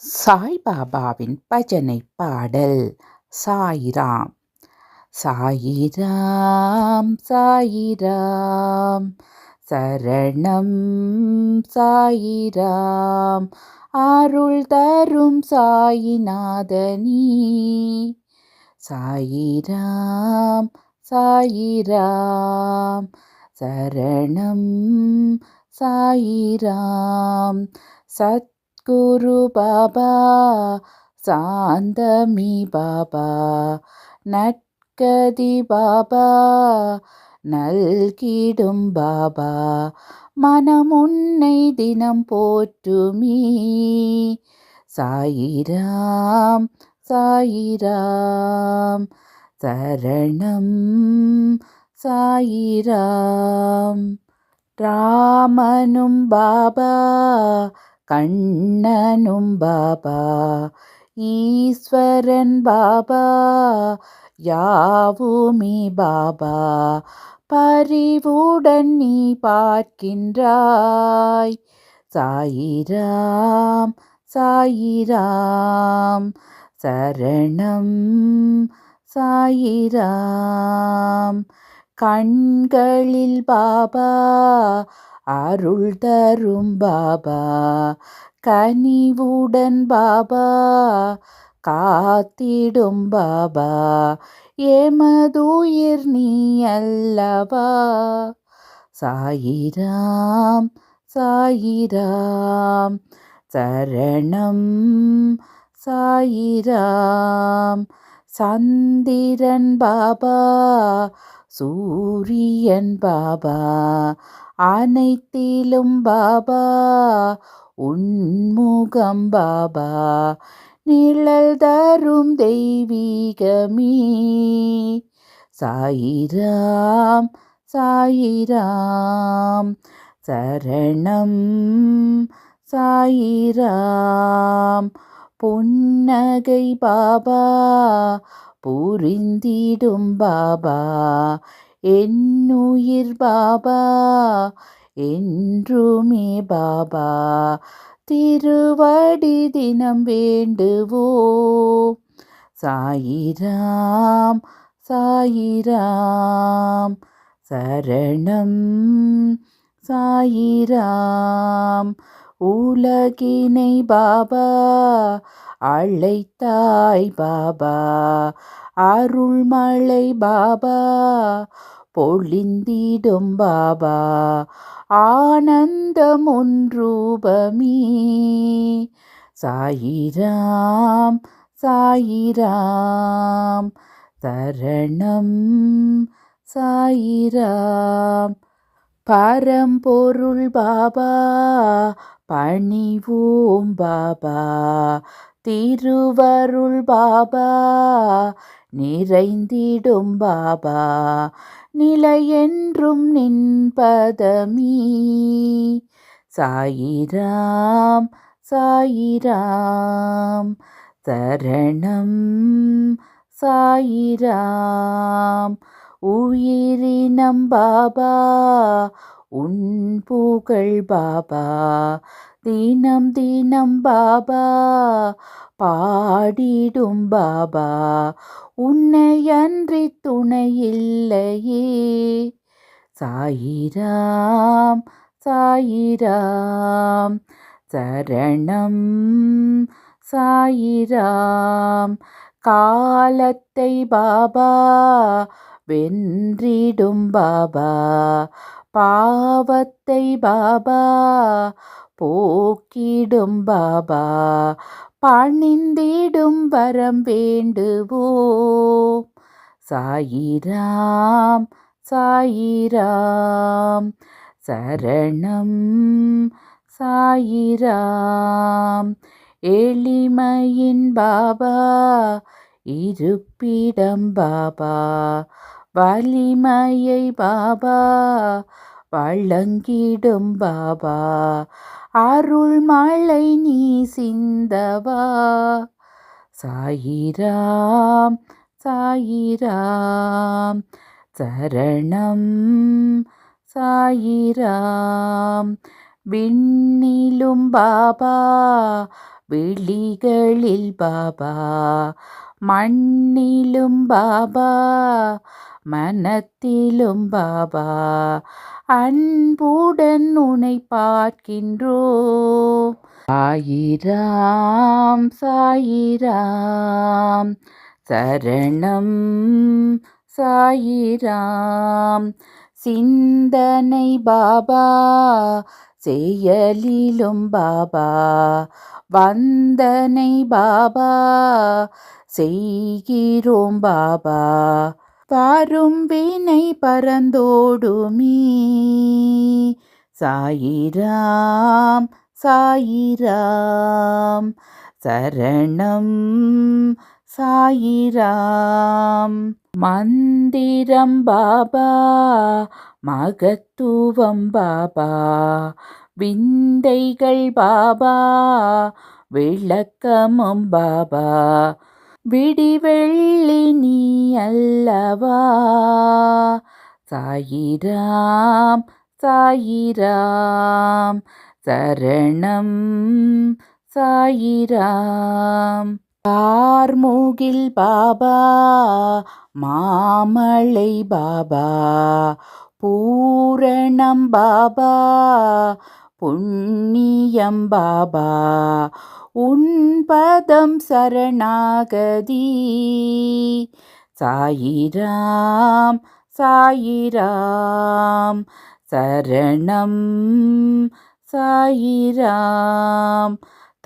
சாய்பாபாவின் பஜனை பாடல். சாயிராம். சாயிராம் சாயிராம் சரணம் சாயிராம் அருள் தரும் சாயிநாதனி. சாயிராம் சாயிராம் சரணம் சாயிராம். சத்குரு பாபா சாந்தமி பாபா நற்கதி பாபா நல்கிடும் பாபா மனமுன்னை தினம் போற்றுமீ. சாயிராம் சாயிராம் சரணம் சாயிராம். ராமனும் பாபா கண்ணனும் பாபா ஈஸ்வரன் பாபா யாவுமே பாபா பரிவுடன் நீ பார்க்கின்றாய். சாயிராம் சாயிராம் சரணம் சாயிராம். கண்களில் பாபா அருள் தரும் பாபா கனிவுடன் பாபா காத்திடும் பாபா எமதுயிர் நீ அல்லவா. சாயிராம் சாயிராம் சரணம் சாயிராம். சந்திரன் பாபா சூரியன் பாபா அனைத்திலும் பாபா உன்முகம் பாபா நிழல் தரும் தெய்வீகமே. சாயிராம் சாயிராம் சரணம் சாயிராம். புன்னகை பாபா புரிந்திடும் பாபா என்னுயிர் பாபா என்றுமே பாபா திருவடி தினம் வேண்டுவோம். சாயிராம் சாயிராம் சரணம் சாயிராம். உலகினை பாபா அழைத்தாய் பாபா அருள்மழை பாபா பொழிந்திடும் பாபா ஆனந்தம் ஒன்றூபமே. சாயிராம் சாயிராம் சரணம் சாயிராம். பரம்பொருள் பாபா பணிவோம் பாபா திருவருள் பாபா நிறைந்திடும் பாபா நிலையென்றும் நின்பதமீ. சாயிராம் சாயிராம் சரணம் சாயிராம். உயிரினம் பாபா உன் புகழ் பாபா தினம் தினம் பாபா பாடிடும் பாபா உன்னையன்றி துணையில்லையே. சாயிராம் சாயிராம் சரணம் சாயிராம். காலத்தை பாபா வென்றிடும் பாபா பாவத்தை பாபா போக்கிடும் பாபா பணிந்திடும் வரம் வேண்டுவோம். சாயிராம் சாயிராம் சரணம் சாயிராம். எளிமையின் பாபா இருப்பிடம் பாபா வலிமையை பாபா வழங்கிடும் பாபா அருள்மழை நீ சிந்தவா. சாயிராம் சாயிராம் சரணம் சாயிராம். விண்ணிலும் பாபா விழிகளில் பாபா, மண்ணிலும் பாபா, மனத்திலும் பாபா, அன்புடன் உனை பார்க்கின்றோம். சாயிராம் சாயிராம் சரணம் சாயிராம். சிந்தனை பாபா, செயலிலும் பாபா, வந்தனை பாபா, செய்கிறோம் பாபா. வரும் வினை பறந்தோடுமே. சாயிராம் சாயிராம் சரணம் சாயிராம். மந்திரம் பாபா, மகத்துவம் பாபா, விந்தைகள் பாபா, விளக்கமும் பாபா, விடிவெள்ளி நீ அல்லவா. சாயிராம் சாயிராம் சரணம் சாயிராம். கார்முகில் பாபா, மாமலை பாபா, பூரணம் பாபா, புண்ணியம் பாபா, உன்பதம் சரணாகதி. சாயிராம் சாயிராம் சரணம் சாயிராம்.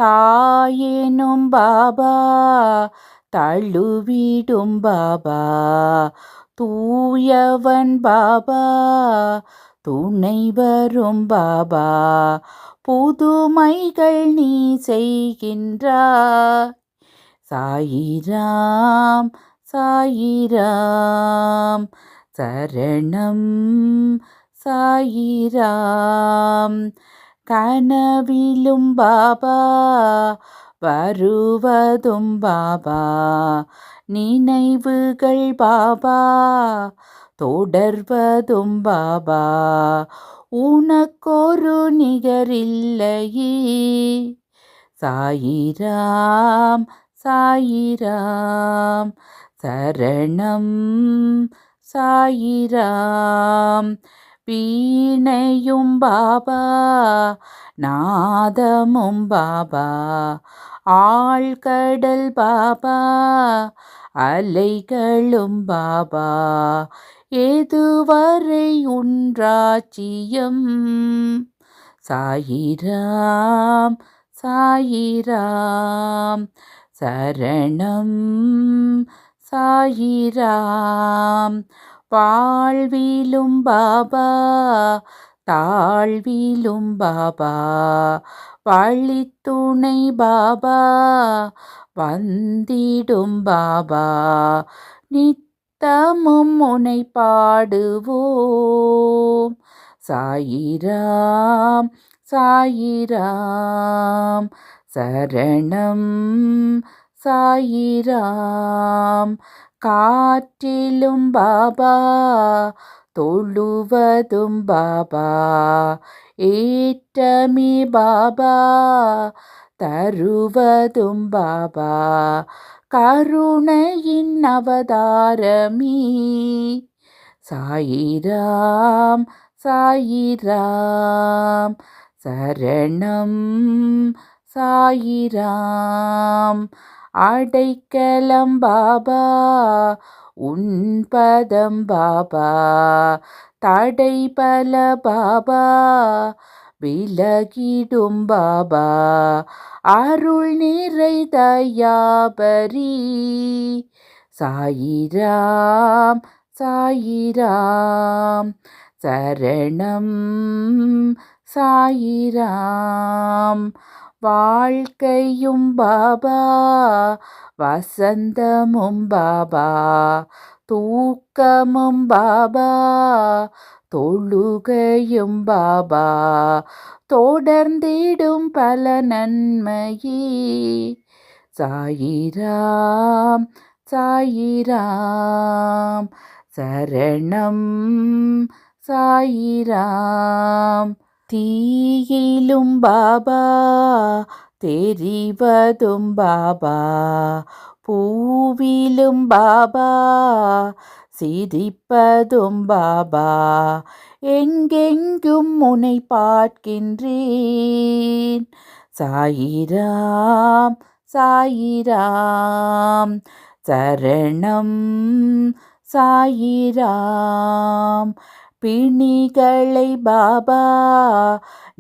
தாயேனும் பாபா, தழுவிடும் பாபா, தூயவன் பாபா, துணை வரும் பாபா, புதுமைகள் நீ செய்கின்றாய். சாயிராம் சாயிராம் சரணம் சாயிராம். கனவிலும் பாபா, வருவதும் பாபா, நினைவுகள் பாபா, தொடர்வதும் பாபா, உனக்கொரு நிகரில்லையே. சாயிராம் சாயிராம் சரணம் சாயிராம். வீணையும் பாபா, நாதமும் பாபா, ஆழ்கடல் பாபா, அலைகளும் பாபா, எதுவரை உன்றாட்சியம். சாயிராம் சாயிராம் சரணம் சாயிராம். வாழ்விலும் பாபா, தாழ்விலும் பாபா, வழித்துணை பாபா, வந்திடும் பாபா, நித்தமும் உனை பாடுவோம். சாயிராம் சாயிராம் சரணம் சாயிராம். காற்றிலும் பாபா, தொழுவதும் பாபா, ஏற்றமே பாபா, தருவதும் பாபா, கருணையின் அவதாரமே. சாயிராம் சாயிராம் சரணம் சாயிராம். அடைக்கலம் பாபா, உன்பதம் பாபா, தடை பல பாபா, விலகிடும் பாபா, அருள் நிறை தயாபரி. சாயிராம் சாயிராம் சரணம் சாயிராம். வாழ்க்கையும் பாபா, வசந்தமும் பாபா, தூக்கமும் பாபா, தொழுகையும் பாபா, தொடர்ந்திடும் பல நன்மையே. சாயிராம் சாயிராம் சரணம் சாயிராம். தீயிலும் பாபா, தெரிவதும் பாபா, பூவிலும் பாபா, சிரிப்பதும் பாபா, எங்கெங்கும் உன்னை பார்க்கின்றேன். சாயிராம் சாயிராம் சரணம் சாயிராம். பிணிகளை பாபா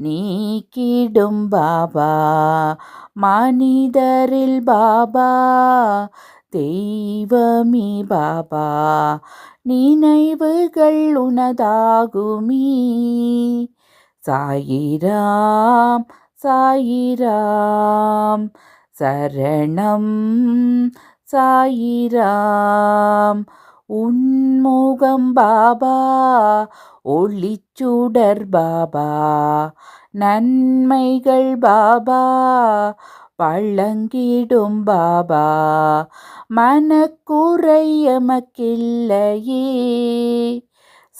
நீக்கிடும் பாபா, மனிதரில் பாபா தெய்வமே பாபா, நினைவுகள் உனதாகுமே. சாயிராம் சாயிராம் சரணம் சாயிராம். உன்முகம் பாபா ஒளிச்சுடர் பாபா, நன்மைகள் பாபா வழங்கிடும் பாபா, மனக்குறை எமக்கில்லையே.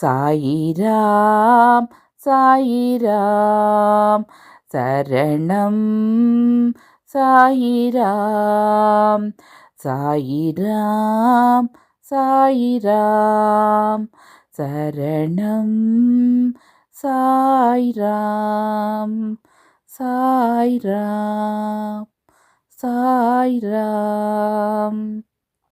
சாயிராம் சாயிராம் சரணம் சாயிராம். சாயிராம் சாயிராம் சரணம் சாயிராம் சாயிராம் சாயிராம்.